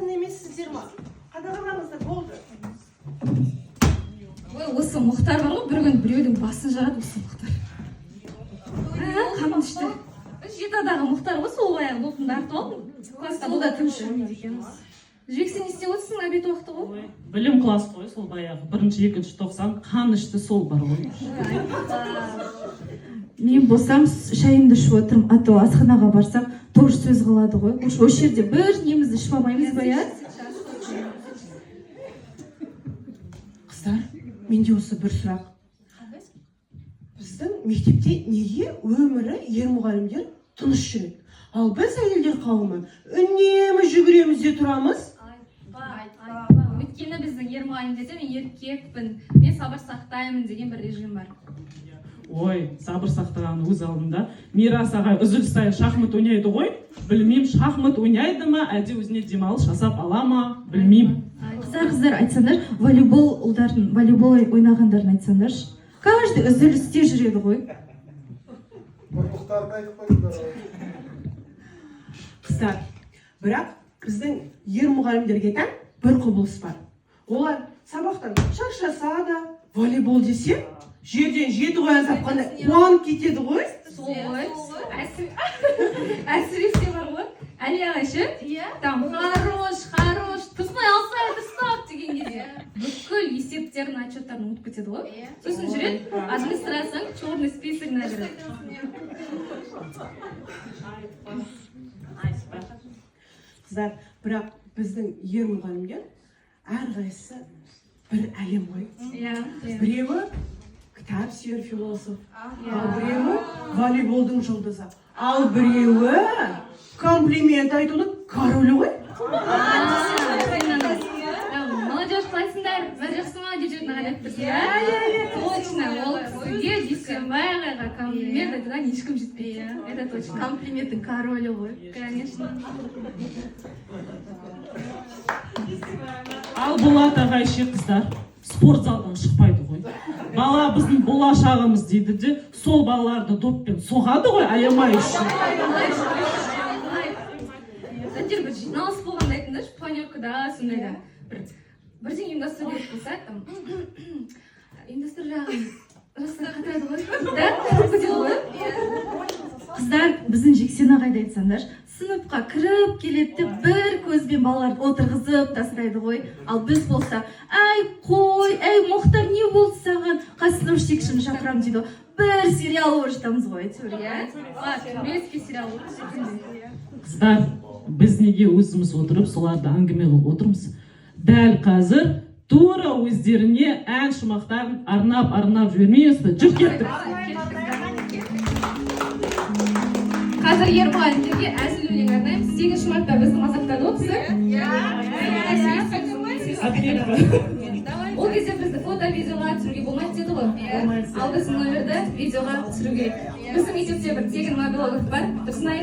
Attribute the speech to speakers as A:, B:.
A: мін емессіздер ма? Қадағалаңыздар, болды.
B: Ой, осы Мұхтар бар ғой, бір күн біреудің басын жарады осы Мұхтар. Қамын ішті. Жетадағы Мұхтар ғой, сол баяғы допыңды артып алдым. Класста бұл да тыңшы ойнайды екенбіз. Жібек, сен не істеп отырсың, обед уақыты ғой?
C: Білім класс қой, сол баяғы. 1-2 тоқсан қан ішті сол бар ғой.
D: Мен болсам шайымды ішіп отырмын, а то асханаға барсақ тоже сөз қалады ғой. Осы жерде бір немізді ішіп алмаймыз ба, иә?
A: Қыздар, менде осы бір сұрақ. Біздің мектепте неге өмірі ер мұғалімдер тыныш жүреді? Ал біз әйелдер қауымы үнемі жүгіреміз де тұрамыз.
B: Өйткені біздің ер мұғалім десе, мен еркекпін, мен сабыр сақтаймын деген бір режим бар.
C: Ой, сабыр сақтаған өз алдында. Мирас ағай үзіліс сайын шахмат ойнайды ғой. Білмеймін, шахмат ойнайды ма, әлде өзіне демалыс жасап ала ма, білмеймін.
D: Қыздар айтсаңдар, волейбол ойнағандарын айтсаңдаршы. Каждый үзілісте жүреді ғой.
A: Қыздар, бірақ біздің ер мұғалімдерге тән бір құбылыс бар. Олар сабақтан шаршаса да, волейбол десе, жерден жеті қоян сапқанда қуанып кетеді ғой.
B: Сол ғой. Әсіресе бар ғой. Әли ағайшы, там хорош, тұсмай алсай, тұстап деген кезде бүкіл есептерін, отчеттарын ұмытып кетеді ғой. Сосын жүреді, администрацияның черный списогына кіреді.
A: Қыздар, бірақ біздің ер мұғалімдер әрқайсысы бір әлем ғой. Біреуі кітап сүйер философ, ал біреуі волейболдың жұлдызы, ал біреуі комплимент айтудың королі ғой.
B: Молодежь қалайсыңдар? Бір жақсы ма деп жүретін ағай тұрсың. Точно, ол кісіге Дүйсенбай ағайға комплимент айтудан ешкім жетпейді. Это точно.
D: Комплименттің королі ғой.
B: Конечно.
C: Ал Болат ағай ше қыздар, спорт залдан шықпайды ғой. Бала біздің болашағымыз дейді де, сол балаларды доппен соғады ғой, аямай үшін.
B: Сендер бір жиналыс болғанда айтыңдаршы, планеркада, сондайда. Бірден ұйымдастыру керек болса, там, ұйымдастыру жағын расында қатырады ғой. Да? Көтеді ғой?
D: Қыздар, біздің Жексен ағайды айтсаңдар, сыныпқа кіріп келеді, бір көзбен балаларды отырғызып тастайды ғой. Ал біз болса, әй қой, әй Мұхтар, не болды саған? Қасына жетекшіні шақырамын дейді. Бір сериал орыштамыз ғой, әйтеуір, иә?
B: Турецкий сериал орыштамыз.
C: Қыздар, біз неге өзіміз отырып, соларды әңгімелеп отырмыз? Дәл қазір тура өздеріне ән шумақтарын арнап жібермейміз бе? Жүр кеттік.
B: Қазір ер мұғалімдерге әзіл өлең арнаймыз. 8 марта біздің мазақтады оқысы. Ол кезде бізді фото-видеоға түсіруге болмайды деді ғой. Ал біздің номерді видеоға түсіру керек. Біздің мектепте бір тегін мобилограф бар. Тұрсынай,